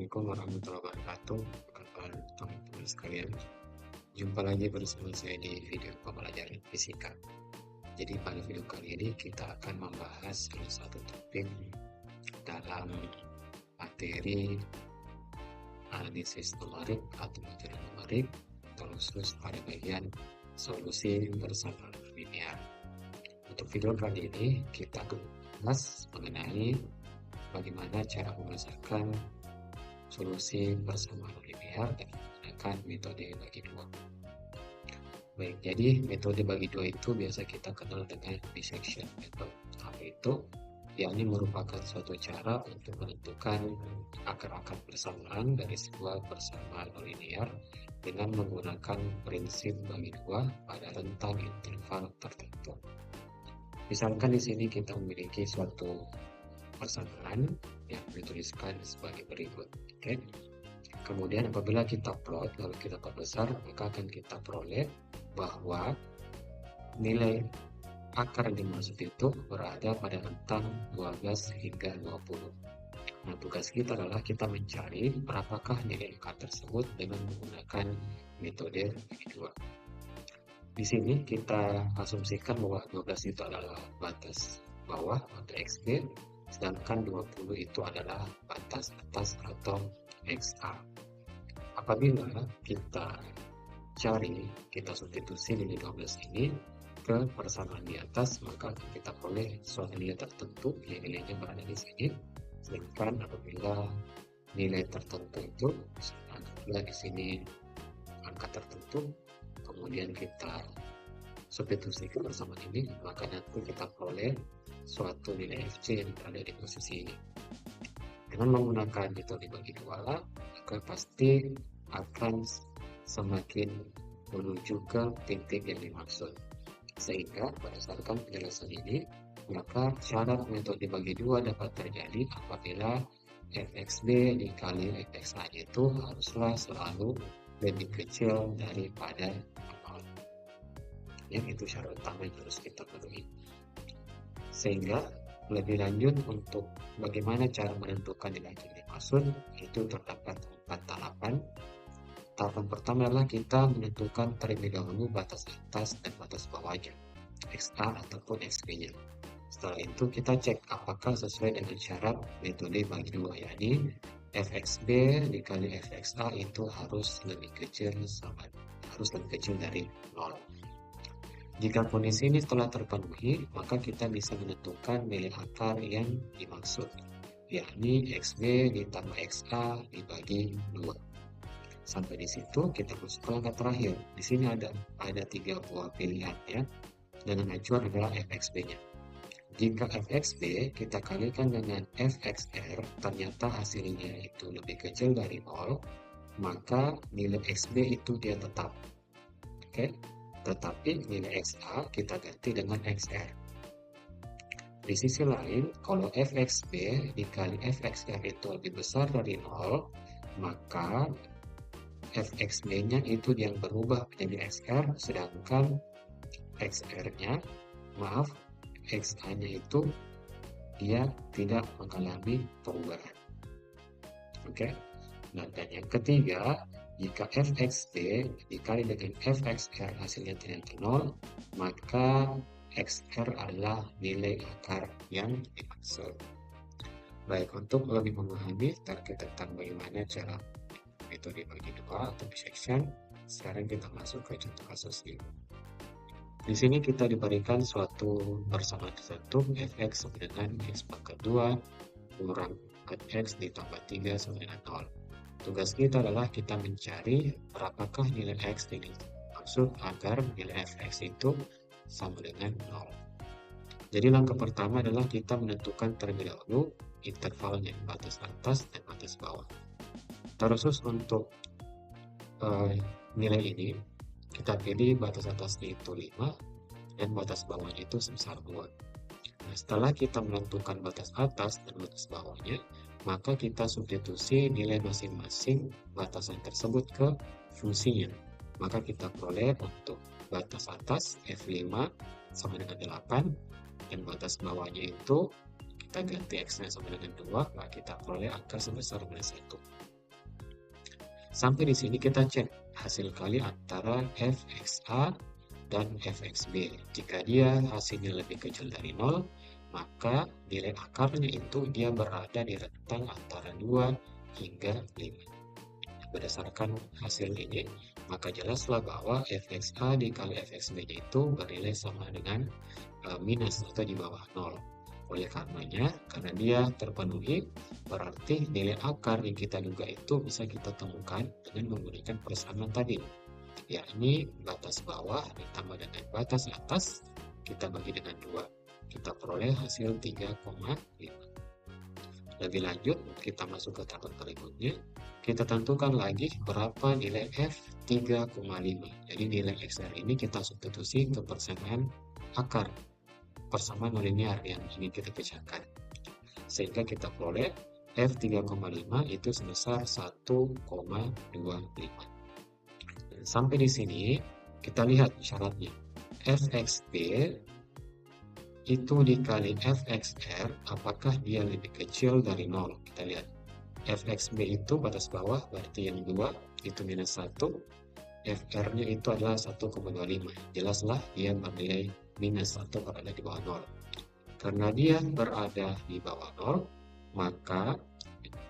Assalamualaikum warahmatullahi wabarakatuh. Kawan teman-teman sekalian, jumpa lagi bersama saya di video pembelajaran fisika. Jadi pada video kali ini kita akan membahas salah satu topik dalam materi analisis numerik atau materi numerik, terkhusus pada bagian solusi bersama linear. Untuk video kali ini kita akan membahas mengenai bagaimana cara memasukkan solusi bersama linear dan menggunakan metode bagi dua. Baik, jadi metode bagi dua itu biasa kita kenal dengan dissection method. Apa itu? Yakni merupakan suatu cara untuk menentukan akar-akar persamaan dari sebuah persamaan linear dengan menggunakan prinsip bagi dua pada rentang interval tertentu. Misalkan di sini kita memiliki suatu persamaan yang dituliskan sebagai berikut. Oke. Kemudian apabila kita plot lalu kita perbesar, maka akan kita peroleh bahwa nilai akar yang dimaksud itu berada pada rentang 12 hingga 20. Nah, tugas kita adalah kita mencari berapakah nilai akar tersebut dengan menggunakan metode bagi dua. Di sini kita asumsikan bahwa 12 itu adalah batas bawah atau XB, sedangkan 20 itu adalah batas atas atau XA. Apabila kita kita substitusi nilai 12 ini ke persamaan di atas, maka kita peroleh suatu nilai tertentu yang nilainya berada di sini. Sedangkan apabila nilai tertentu itu, apabila di sini angka tertentu, kemudian kita substitusi ke persamaan ini, maka nanti kita peroleh suatu nilai FC yang berada di posisi ini. Dengan menggunakan metode bagi dua, maka pasti akan semakin menuju ke titik yang dimaksud. Sehingga berdasarkan penjelasan ini, maka syarat metode bagi dua dapat terjadi apabila fxb dikali fxa itu haruslah selalu lebih kecil daripada 0. Yang itu syarat utama yang harus kita penuhi. Sehingga lebih lanjut untuk bagaimana cara menentukan nilai yang dimaksud, itu terdapat 4 tahapan. Tahapan pertama adalah kita menentukan terlebih dahulu batas atas dan batas bawahnya, XA ataupun XB-nya. Setelah itu kita cek apakah sesuai dengan syarat metode bagi dua, yakni fxb dikali fxa itu harus lebih kecil dari 0. Jika kondisi ini telah terpenuhi, maka kita bisa menentukan nilai akar yang dimaksud, yakni XB ditambah XA dibagi 2. Sampai di situ kita masuk ke langkah terakhir. Di sini ada 3 buah pilihan ya. Dengan acuan adalah fxb-nya. Jika fxb kita kalikan dengan fxr, ternyata hasilnya itu lebih kecil dari 0, maka nilai xb itu dia tetap. Oke? Tetapi nilai XA kita ganti dengan XR. Di sisi lain, kalau fxb dikali fxr itu lebih besar dari 0, maka fxb-nya itu yang berubah menjadi XR, sedangkan XA-nya itu dia tidak mengalami perubahan. Oke? Nah, dan yang ketiga, jika fxb dikali dengan fxr hasilnya tidak 0, maka xr adalah nilai akar yang dimaksud. Baik, untuk lebih memahami terkait tentang bagaimana cara metode bagi dua atau dissection, sekarang kita masuk ke contoh kasus ini. Di sini kita diberikan suatu persamaan tertentu fx sama dengan x pangkat 2 kurang x ditambah 3 sama dengan 0. Tugas kita adalah kita mencari berapakah nilai x yang dimaksud agar nilai fx itu sama dengan 0. Jadi langkah pertama adalah kita menentukan terlebih dahulu intervalnya, batas atas dan batas bawah. Terus untuk nilai ini, kita pilih batas atasnya itu 5 dan batas bawahnya itu sebesar 2. Nah, setelah kita menentukan batas atas dan batas bawahnya, maka kita substitusi nilai masing-masing batasan tersebut ke fungsinya. Maka kita peroleh untuk batas atas F5 sama dengan 8, dan batas bawahnya itu kita ganti X-nya sama dengan 2, maka kita peroleh angka sebesar -1. Sampai di sini kita cek hasil kali antara fxa dan fxb. Jika dia hasilnya lebih kecil dari 0, maka nilai akarnya itu dia berada di rentang antara 2 hingga 5. Berdasarkan hasil ini, maka jelaslah bahwa fxa dikali fxb-nya itu bernilai sama dengan minus atau di bawah 0. Oleh karenanya, karena dia terpenuhi, berarti nilai akar yang kita duga itu bisa kita temukan dengan menggunakan persamaan tadi, yakni batas bawah ditambah dengan batas atas, kita bagi dengan 2. Kita peroleh hasil 3,5. Lebih lanjut, kita masuk ke tahap berikutnya. Kita tentukan lagi berapa nilai F3,5. Jadi nilai XR ini kita substitusi ke persamaan akar, persamaan linear yang ingin kita pecahkan. Sehingga kita peroleh F3,5 itu sebesar 1,25. Dan sampai di sini kita lihat syaratnya. Fxb itu dikali Fxr, apakah dia lebih kecil dari 0? Kita lihat. Fxb itu batas bawah, berarti yang 2 itu minus 1. Fr-nya itu adalah 1,25. Jelaslah dia bernilai minus 1 berada di bawah 0. Karena dia berada di bawah 0, maka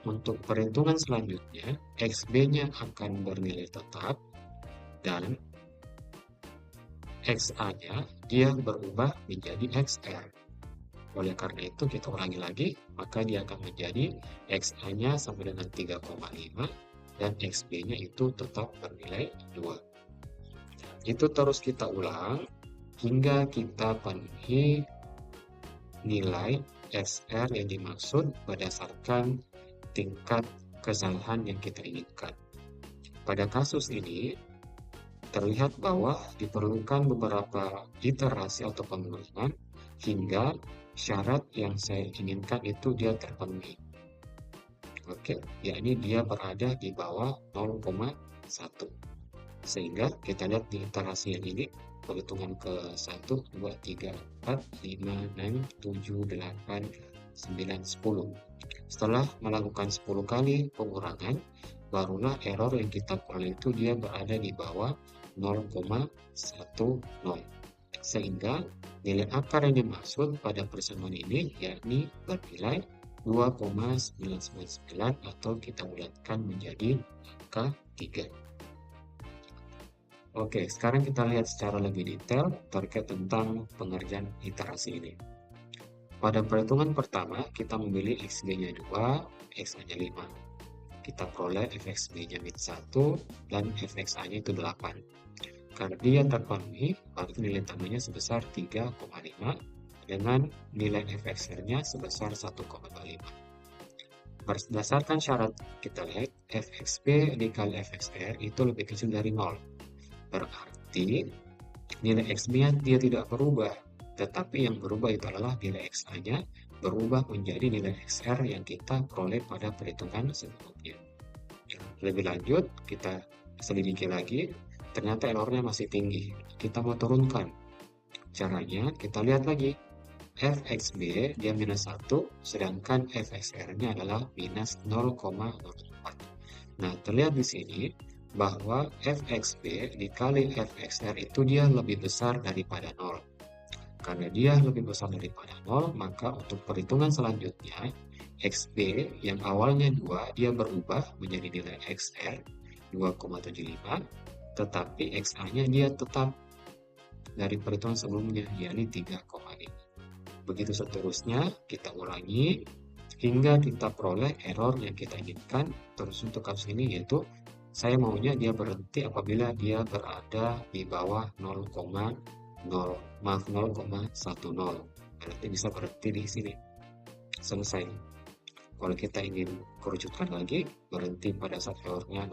untuk perhitungan selanjutnya, xb-nya akan bernilai tetap dan xa-nya dia berubah menjadi xr. Oleh karena itu kita ulangi lagi, maka dia akan menjadi xa-nya sama dengan 3,5 dan xb-nya itu tetap bernilai 2. Itu terus kita ulang hingga kita penuhi nilai XR yang dimaksud berdasarkan tingkat kesalahan yang kita inginkan. Pada kasus ini, terlihat bahwa diperlukan beberapa iterasi atau pengulangan hingga syarat yang saya inginkan itu dia terpenuhi. Oke, yakni dia berada di bawah 0,1. Sehingga kita lihat di iterasi yang ini, perhitungan ke 1, 2, 3, 4, 5, 6, 7, 8, 9, 10. Setelah melakukan 10 kali pengurangan, barulah error yang kita peroleh itu dia berada di bawah 0,10. Sehingga nilai akar yang dimaksud pada persamaan ini yakni bernilai 2,999 atau kita bulatkan menjadi angka 3. Oke, sekarang kita lihat secara lebih detail terkait tentang pengerjaan iterasi ini. Pada perhitungan pertama, kita memilih XB-nya 2, XA-nya 5. Kita peroleh FXB-nya min 1 dan FXA-nya itu 8. Karena dia terpenuhi, berarti nilai tambahnya sebesar 3,5 dengan nilai FXR-nya sebesar 1,25. Berdasarkan syarat kita lihat, FXB dikali FXR itu lebih kecil dari 0. Berarti nilai XB-nya dia tidak berubah, tetapi yang berubah itu adalah nilai XA-nya berubah menjadi nilai XR yang kita peroleh pada perhitungan sebelumnya. Lebih lanjut, kita selidiki lagi, ternyata errornya masih tinggi. Kita mau turunkan. Caranya, kita lihat lagi. FXB dia minus 1, sedangkan FXR-nya adalah minus 0,04. Nah, terlihat di sini bahwa FXB dikali FXR itu dia lebih besar daripada 0. Karena dia lebih besar daripada 0, maka untuk perhitungan selanjutnya, XB yang awalnya 2, dia berubah menjadi nilai XR 2,75, tetapi XA-nya dia tetap dari perhitungan sebelumnya, yakni 3,5. Begitu seterusnya, kita ulangi hingga kita peroleh error yang kita inginkan. Terus untuk kasus ini yaitu saya maunya dia berhenti apabila dia berada di bawah 0,10. Berarti bisa berhenti di sini. Selesai. Kalau kita ingin kerucutkan lagi, berhenti pada saat errornya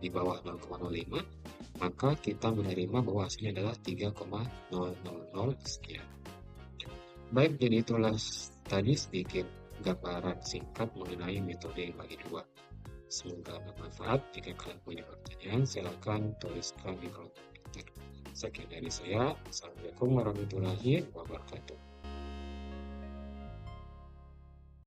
di bawah 0,05, maka kita menerima bahwa hasilnya adalah 3,000 sekian. Baik, jadi itulah tadi sedikit gambaran singkat mengenai metode bagi dua. Semoga bermanfaat. Jika kalian punya pertanyaan, silakan tuliskan di kolom komentar. Sekian dari saya. Assalamualaikum warahmatullahi wabarakatuh.